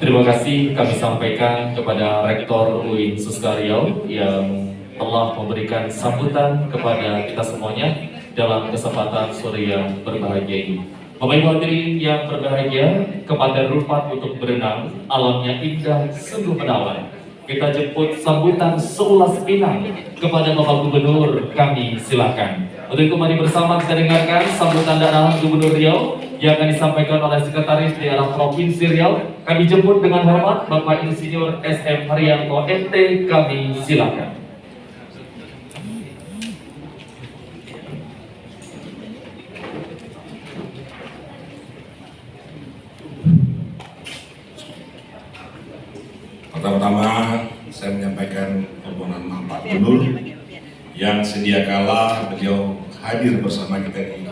Terima kasih kami sampaikan kepada Rektor UIN Suska Riau yang telah memberikan sambutan kepada kita semuanya dalam kesempatan sore yang berbahagia ini. Bapak Ibu hadirin yang berbahagia, kepada Rupat untuk berenang, alamnya indah sungguh menawan. Kita jemput sambutan seulas pinang kepada Bapak Gubernur, kami silakan. Untuk itu mari bersama kita dengarkan sambutan dan arahan Gubernur Riau yang akan disampaikan oleh Sekretaris Daerah Provinsi Riau. Kami jemput dengan hormat Bapak Insinyur SM Haryanto MT, kami silakan. Pertama-tama saya menyampaikan permohonan maaf Pak Gubernur yang sedia kala beliau hadir bersama kita di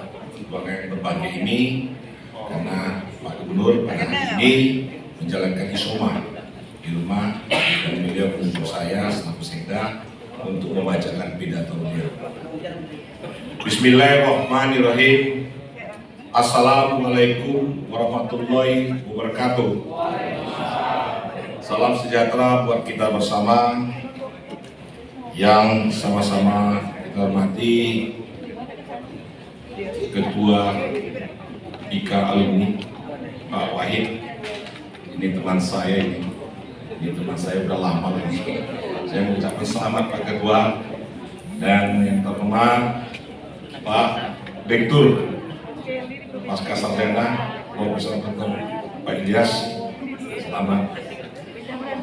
ruangan berbahagia ini, karena Pak Gubernur pada hari ini menjalankan isoma di rumah dan beliau menunjuk saya selaku sekda untuk membacakan pidato beliau. Bismillahirrahmanirrahim. Assalamualaikum warahmatullahi wabarakatuh. Salam sejahtera buat kita bersama yang sama-sama kita hormati Ketua IKA Alumni Pak Wahid. Ini teman saya ini teman saya udah lama ini. Saya mengucapkan selamat Pak Ketua, dan yang terhormat Pak Direktur Pasca Sarjana Profesor Dr. Pak Ilyas, selamat.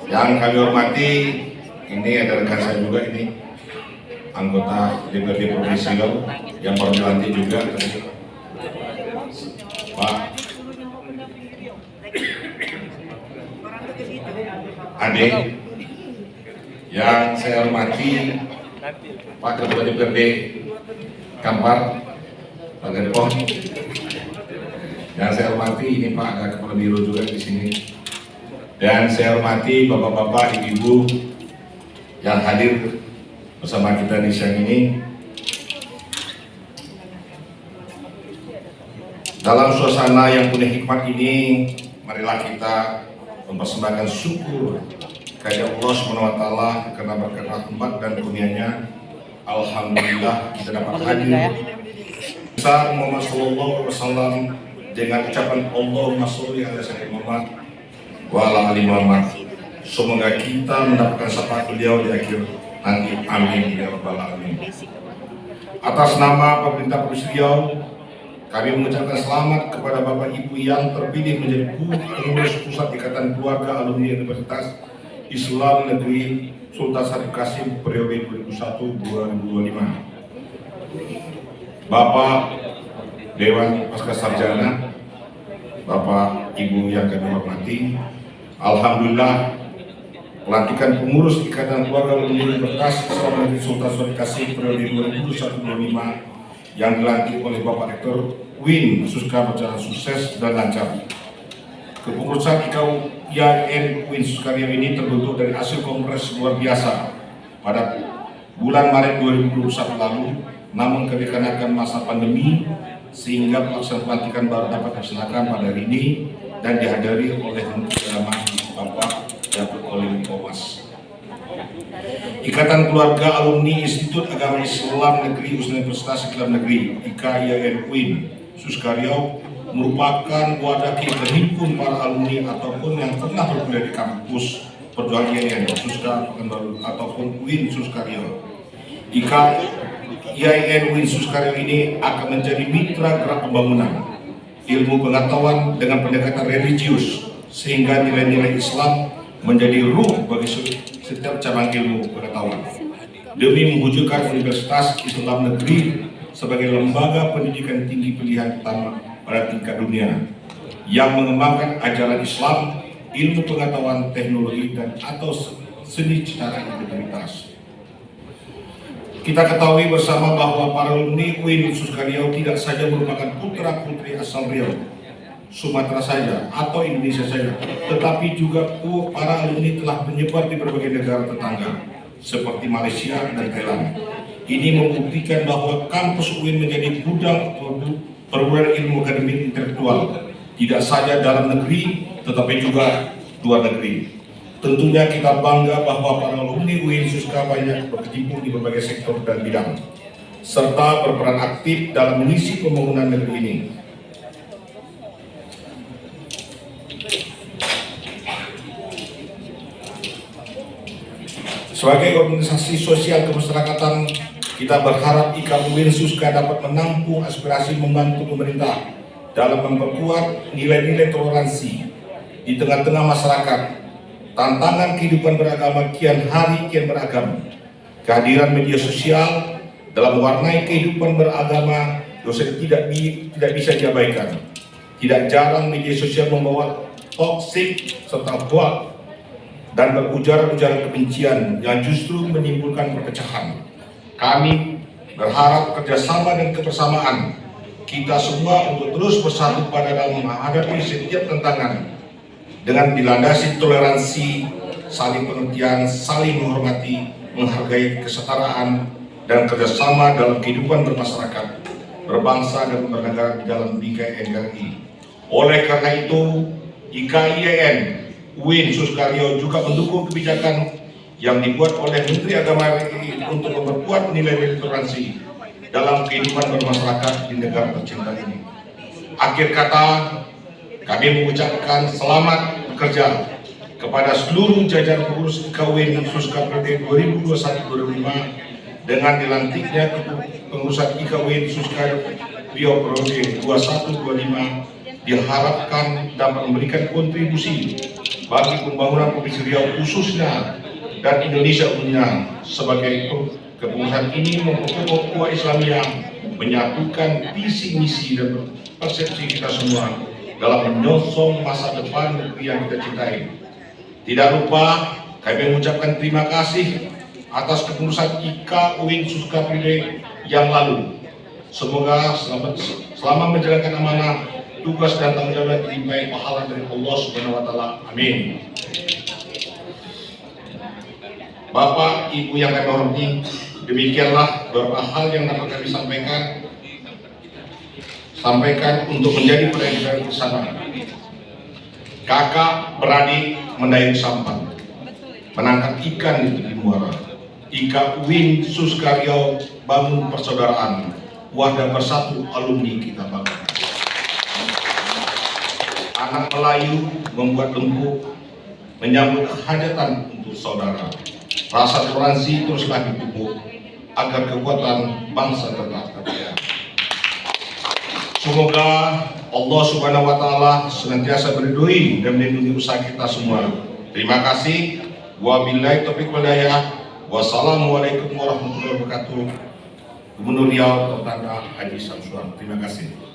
Yang kami hormati, ini ada rekan saya juga, ini anggota DPRD Provinsi Riau yang baru dilantik juga tadi, Pak Ade. Yang saya hormati Pak Ketua DPRD Kampar, Pak Gempong. Yang saya hormati ini Pak ada Kepala Biro juga di sini. Dan saya hormati bapak-bapak, ibu-ibu yang hadir bersama kita di siang ini. Dalam suasana yang penuh hikmat ini, marilah kita mempersembahkan syukur kepada Allah SWT karena berkat rahmat dan kurnia-Nya. Alhamdulillah kita dapat hadir besar Muhammad SAW dengan ucapan Allahumma sholli ala sayyidina Muhammad wa ala ali Muhammad. Semoga kita mendapatkan syafaat beliau di akhir nanti. Amin ya rabbal alamin. Atas nama pemerintah Provinsi Riau, kami mengucapkan selamat kepada Bapak Ibu yang terpilih menjadi pengurus Pusat Ikatan Keluarga Alumni Universitas Islam Negeri Sultan Syarif Qasim periode 2001-2025. Bapak Dewan Pasca Sarjana, Bapak Ibu yang kami hormati, alhamdulillah pelantikan pengurus Ikatan Keluarga Alumni Universitas Islam Negeri Sultan Syarif Qasim periode 2001-2025 yang dilantik oleh Bapak Rektor UIN Suska berjalan sukses dan lancar. Kepengurusan IAIN UIN Suskaria ini terbentuk dari hasil kongres luar biasa pada bulan Maret 2021 lalu, namun dikarenakan masa pandemi sehingga pelaksanaan pelantikan baru dapat dilaksanakan pada hari ini dan dihadiri oleh Menteri Agama Bapak Datuk Olim Thomas. Ikatan Keluarga Alumni Institut Agama Islam Negeri Universitas Islam Negeri IKIAIN UIN Suskaria merupakan wadah kita berhimpun para alumni ataupun yang pernah berkuliah di kampus perjuangan IAIN Suska ataupun UIN Suskaria. IAIN UIN Suskaria ini akan menjadi mitra gerak pembangunan ilmu pengetahuan dengan pendekatan religius, sehingga nilai-nilai Islam menjadi ruh bagi setiap cabang ilmu pengetahuan, demi mewujudkan Universitas Islam Negeri sebagai lembaga pendidikan tinggi pilihan utama pada tingkat dunia yang mengembangkan ajaran Islam, ilmu pengetahuan, teknologi, dan atau seni secara integritas. Kita ketahui bersama bahwa para alumni UIN Suskaria tidak saja merupakan putra-putri asal Riau, Sumatera saja atau Indonesia saja, tetapi juga para alumni telah menyebar di berbagai negara tetangga seperti Malaysia dan Thailand. Ini membuktikan bahwa kampus UIN menjadi gudang perguruan ilmu akademik intelektual, tidak saja dalam negeri tetapi juga luar negeri. Tentunya kita bangga bahwa para alumni UIN Suska banyak berkecimpung di berbagai sektor dan bidang, serta berperan aktif dalam mengisi pembangunan negeri ini. Sebagai organisasi sosial kemasyarakatan, kita berharap IKA UIN Suska dapat menampung aspirasi membantu pemerintah dalam memperkuat nilai-nilai toleransi di tengah-tengah masyarakat. Tantangan kehidupan beragama kian hari kian beragam. Kehadiran media sosial dalam mewarnai kehidupan beragama dosen tidak bisa diabaikan. Tidak jarang media sosial membawa toksik serta hoax dan berujaran-ujaran kebencian yang justru menimbulkan perpecahan. Kami berharap kerjasama dan kebersamaan kita semua untuk terus bersatu pada dalam menghadapi setiap tantangan dengan dilandasi toleransi, saling pengertian, saling menghormati, menghargai kesetaraan, dan kerjasama dalam kehidupan bermasyarakat, berbangsa dan bernegara di dalam bingkai NKRI. Oleh karena itu, IKIN UIN Suskaryo juga mendukung kebijakan yang dibuat oleh Menteri Agama RI untuk memperkuat nilai-nilai toleransi dalam kehidupan bermasyarakat di negara tercinta ini. Akhir kata, kami mengucapkan selamat bekerja kepada seluruh jajaran pengurus IKUIN Suskar periode 2021-2025 dengan dilantiknya kepengurusan IKUIN Suskar Riau periode 21-25 diharapkan dapat memberikan kontribusi bagi pembangunan Provinsi Riau khususnya dan Indonesia umumnya. Sebagai kepengurusan ini memperkuat ukhuwah Islamiyah, menyatukan visi misi dan persepsi kita semua dalam menyongsong masa depan negeri yang kita cintai. Tidak lupa kami mengucapkan terima kasih atas kepengurusan IKUIN Suskar periode yang lalu. Semoga selama menjalankan amanah, tugas dan tanggung jawab dilimpahi pahala dari Allah Subhanahu wa taala. Amin. Bapak, Ibu yang kami hormati, demikianlah beberapa hal yang dapat kami sampaikan untuk menjadi pelajaran bersama. Kakak beradik mendayung sampan, menangkap ikan di tepi muara. IKUIN Suskaryo bangun persaudaraan, wadah bersatu alumni kita bangga. Anak Melayu membuat lengkuk, menyambut hajatan untuk saudara. Rasa toleransi teruslah dipupuk agar kekuatan bangsa tetap terjaga. Semoga Allah Subhanahu wa taala senantiasa meridhoi dan melindungi usaha kita semua. Terima kasih. Wabillahi taufiq wal hidayah. Wassalamualaikum warahmatullahi wabarakatuh. Gubernur Riau Tertanda Haji Samsuan. Terima kasih.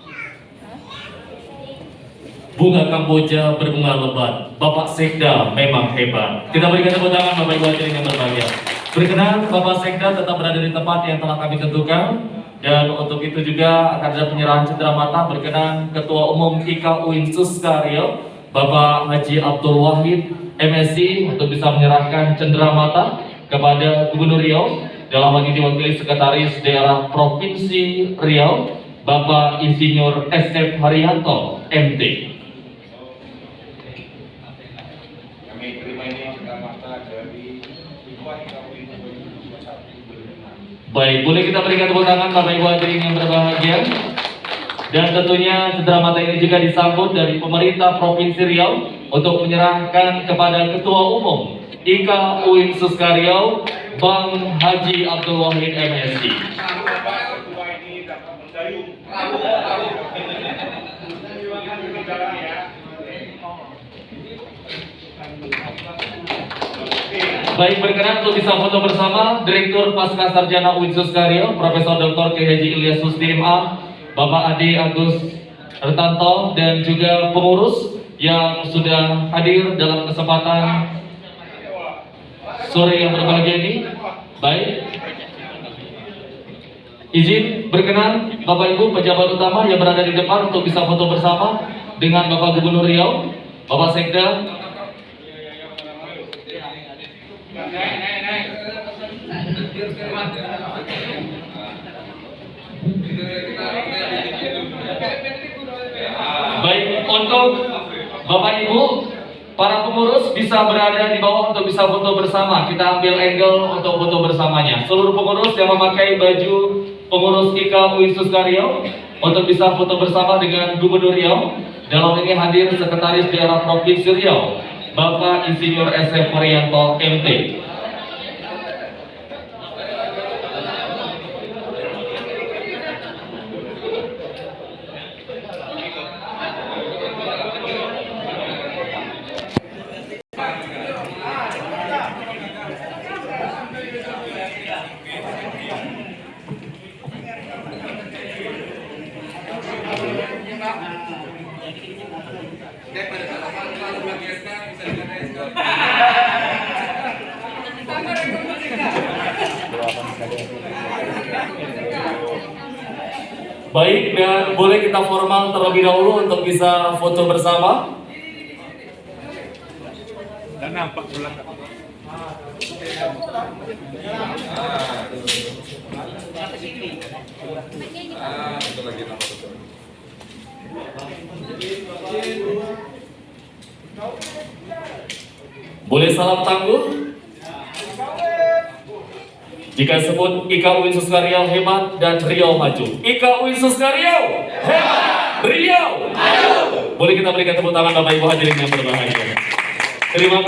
Bunga Kamboja berbunga lebat, Bapak Sekda memang hebat. Kita berikan tepuk tangan Bapak Ibu hadirin yang berbahagia. Berkenan Bapak Sekda tetap berada di tempat yang telah kami tentukan. Dan untuk itu juga akan ada penyerahan cenderamata. Berkenan Ketua Umum IKUIN Suskaryo Bapak Haji Abdul Wahid MSc untuk bisa menyerahkan cenderamata kepada Gubernur Riau. Dalam hal ini diwakili Sekretaris Daerah Provinsi Riau Bapak Insinyur SF Haryanto MT. Baik, boleh kita berikan tepuk tangan Bapak Ibu hadirin yang berbahagia. Dan tentunya cenderamata ini juga disambut dari pemerintah Provinsi Riau untuk menyerahkan kepada Ketua Umum IKUIN Suskaryo Bang Haji Abdul Wahid MSc. Baik, berkenan untuk bisa foto bersama Direktur Pasca Sarjana UIN Suskaryo Profesor Dr. K. Haji Ilyas Husni MA, Bapak Ade Agus Ertanto, dan juga pengurus yang sudah hadir dalam kesempatan sore yang berbahagia ini. Baik, izin berkenan Bapak Ibu pejabat utama yang berada di depan untuk bisa foto bersama dengan Bapak Gubernur Riau, Bapak Sekda. Baik, untuk Bapak Ibu, para pengurus bisa berada di bawah untuk bisa foto bersama. Kita ambil angle untuk foto bersamanya. Seluruh pengurus yang memakai baju pengurus IKUIN Suskaryo untuk bisa foto bersama dengan Gubernur Riau. Dalam ini hadir Sekretaris Daerah Provinsi Riau, Bapak Insinyur SF Haryanto MT. Baik, dan boleh kita formal terlebih dahulu untuk bisa foto bersama. Dan nampak pulang. Boleh salam tangguh? Jika sebut Ika Uin Suskaryau hebat dan Riau maju. Ika Uin Suskaryau hebat, Riau maju. Boleh kita berikan tepuk tangan Bapak Ibu hadirin yang berbahagia. Terima kasih.